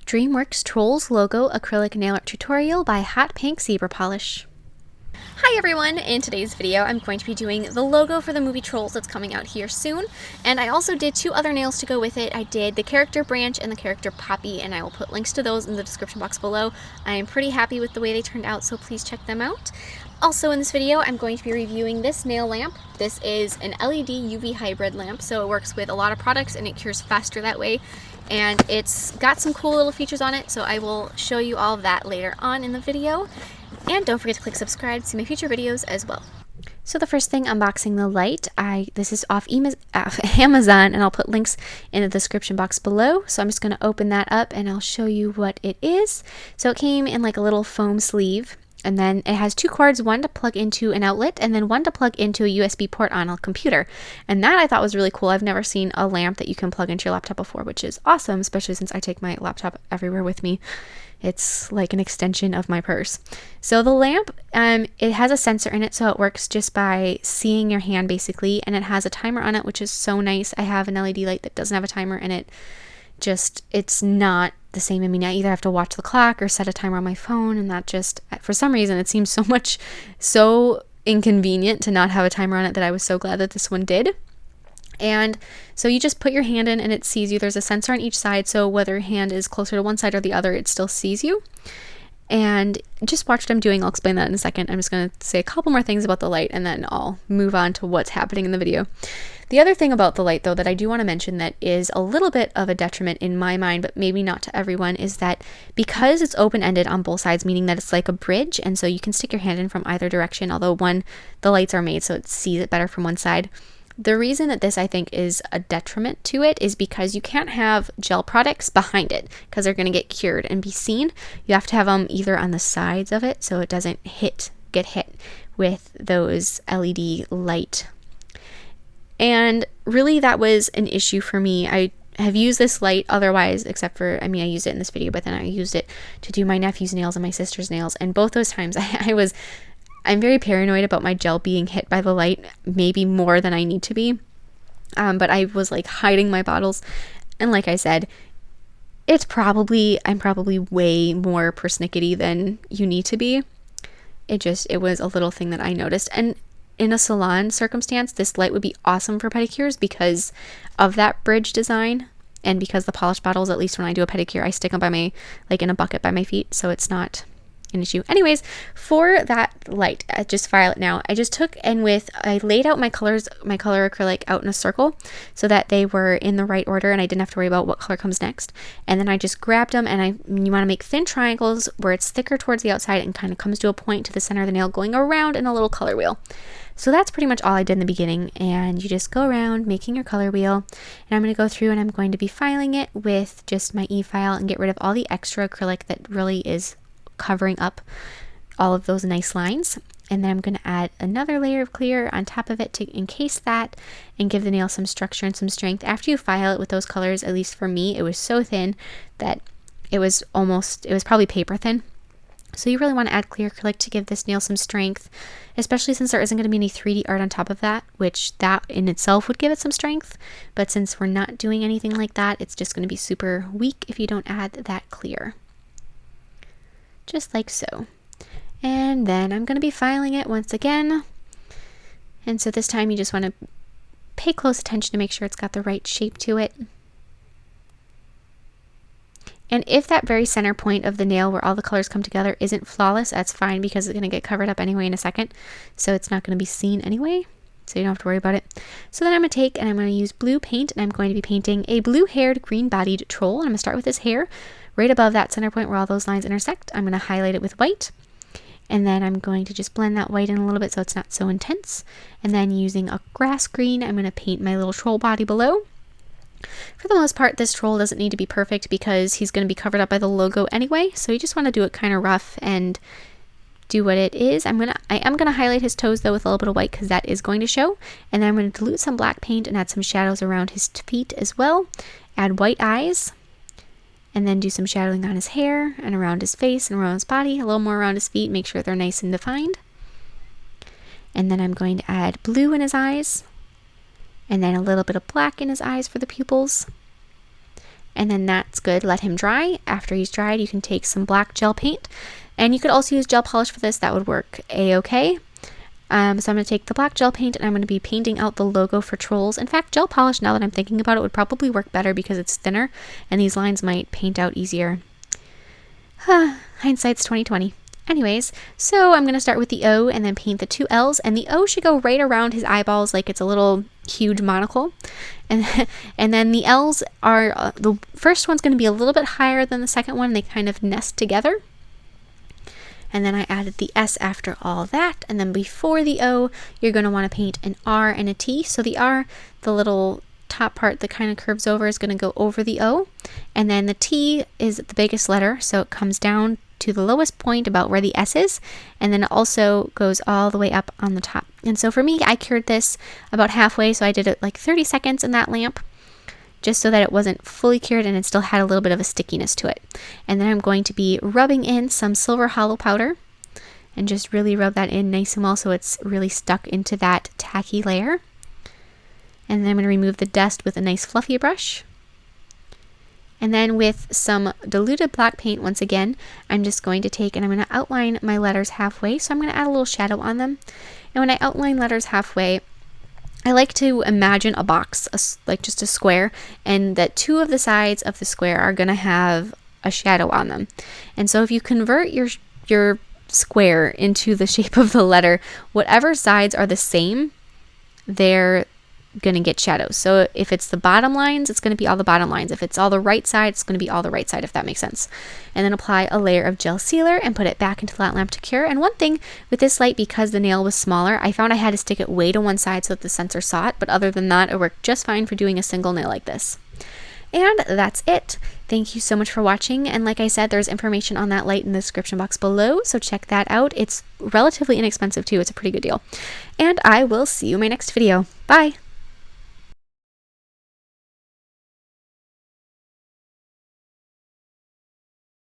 Dreamworks Trolls Logo Acrylic Nail Art Tutorial by Hotpinkzebrapolish. Hi everyone! In today's video I'm going to be doing the logo for the movie Trolls that's coming out here soon, and I also did two other nails to go with it. I did the character branch and the character Poppy, and I will put links to those in the description box below. I am pretty happy with the way they turned out, so please check them out. Also in this video I'm going to be reviewing this nail lamp. This is an LED UV hybrid lamp, so it works with a lot of products and it cures faster that way. And it's got some cool little features on it, so I will show you all of that later on in the video. And don't forget to click subscribe to see my future videos as well. So the first thing, unboxing the light. This is off Amazon, and I'll put links in the description box below. So I'm just going to open that up and I'll show you what it is. So it came in like a little foam sleeve. And then it has two cords, one to plug into an outlet and then one to plug into a USB port on a computer. And that I thought was really cool. I've never seen a lamp that you can plug into your laptop before, which is awesome, especially since I take my laptop everywhere with me. It's like an extension of my purse. So the lamp, it has a sensor in it, so it works just by seeing your hand basically, and it has a timer on it, which is so nice. I have an LED light that doesn't have a timer, and it's not the same. I mean, I either have to watch the clock or set a timer on my phone, and that just, for some reason, it seems so inconvenient to not have a timer on it that I was so glad that this one did. And so you just put your hand in and it sees you. There's a sensor on each side, so whether your hand is closer to one side or the other, it still sees you. And just watch what I'm doing. I'll explain that in a second. I'm just going to say a couple more things about the light and then I'll move on to what's happening in the video. The other thing about the light, though, that I do want to mention that is a little bit of a detriment in my mind, but maybe not to everyone, is that because it's open-ended on both sides, meaning that it's like a bridge, and so you can stick your hand in from either direction, although the lights are made so it sees it better from one side. The reason that this, I think, is a detriment to it is because you can't have gel products behind it because they're going to get cured and be seen. You have to have them either on the sides of it so it doesn't get hit with those LED light. And really that was an issue for me. I have used this light otherwise, except for, I used it in this video, but then I used it to do my nephew's nails and my sister's nails. And both those times I'm very paranoid about my gel being hit by the light, maybe more than I need to be. But I was like hiding my bottles. And like I said, I'm probably way more persnickety than you need to be. It was a little thing that I noticed. And in a salon circumstance, this light would be awesome for pedicures because of that bridge design. And because the polish bottles, at least when I do a pedicure, I stick them in a bucket by my feet. So it's not an issue. Anyways, for that light, just file it now. I just took and I laid out my color acrylic out in a circle so that they were in the right order and I didn't have to worry about what color comes next. And then I just grabbed them, and you want to make thin triangles where it's thicker towards the outside and kind of comes to a point to the center of the nail, going around in a little color wheel. So that's pretty much all I did in the beginning, and you just go around making your color wheel. And I'm going to go through and I'm going to be filing it with just my e-file and get rid of all the extra acrylic that really is covering up all of those nice lines. And then I'm going to add another layer of clear on top of it to encase that and give the nail some structure and some strength. After you file it with those colors, at least for me, it was so thin that it was probably paper thin. So you really want to add clear acrylic to give this nail some strength, especially since there isn't going to be any 3D art on top of that, which that in itself would give it some strength. But since we're not doing anything like that, it's just going to be super weak if you don't add that clear. Just like so. And then I'm going to be filing it once again. And so this time you just want to pay close attention to make sure it's got the right shape to it. And if that very center point of the nail where all the colors come together isn't flawless, that's fine because it's going to get covered up anyway in a second. So it's not going to be seen anyway. So you don't have to worry about it. So then I'm going to take and I'm going to use blue paint, and I'm going to be painting a blue-haired, green-bodied troll. And I'm going to start with his hair right above that center point where all those lines intersect. I'm going to highlight it with white. And then I'm going to just blend that white in a little bit so it's not so intense. And then using a grass green, I'm going to paint my little troll body below. For the most part, this troll doesn't need to be perfect because he's going to be covered up by the logo anyway. So you just want to do it kind of rough and do what it is. I am gonna highlight his toes though with a little bit of white because that is going to show. And then I'm going to dilute some black paint and add some shadows around his feet as well. Add white eyes. And then do some shadowing on his hair and around his face and around his body, a little more around his feet, make sure they're nice and defined. And then I'm going to add blue in his eyes, and then a little bit of black in his eyes for the pupils. and then that's good. Let him dry. After he's dried, you can take some black gel paint, and you could also use gel polish for this. That would work a-okay. So I'm going to take the black gel paint and I'm going to be painting out the logo for Trolls. In fact, gel polish, now that I'm thinking about it, would probably work better because it's thinner and these lines might paint out easier. Hindsight's 2020. Anyways, so I'm going to start with the O and then paint the 2 L's, and the O should go right around his eyeballs like it's a little huge monocle. And then the L's are, the first one's going to be a little bit higher than the second one. They kind of nest together. And then I added the S after all that. And then before the O, you're going to want to paint an R and a T. So the R, the little top part that kind of curves over, is going to go over the O. And then the T is the biggest letter, so it comes down to the lowest point about where the S is. And then it also goes all the way up on the top. And so for me, I cured this about halfway. So I did it like 30 seconds in that lamp, just so that it wasn't fully cured and it still had a little bit of a stickiness to it. And then I'm going to be rubbing in some silver hollow powder and just really rub that in nice and well so it's really stuck into that tacky layer. And then I'm going to remove the dust with a nice fluffy brush. And then with some diluted black paint, once again, I'm just going to take and I'm going to outline my letters halfway. So I'm going to add a little shadow on them. And when I outline letters halfway, I like to imagine a box, like just a square, and that 2 of the sides of the square are going to have a shadow on them. And so if you convert your square into the shape of the letter, whatever sides are the same, they're going to get shadows. So if it's the bottom lines, it's going to be all the bottom lines. If it's all the right side, it's going to be all the right side, if that makes sense. And then apply a layer of gel sealer and put it back into the hot lamp to cure. And one thing with this light, because the nail was smaller, I found I had to stick it way to one side so that the sensor saw it. But other than that, it worked just fine for doing a single nail like this. And that's it. Thank you so much for watching. And like I said, there's information on that light in the description box below, so check that out. It's relatively inexpensive too. It's a pretty good deal. And I will see you in my next video. Bye!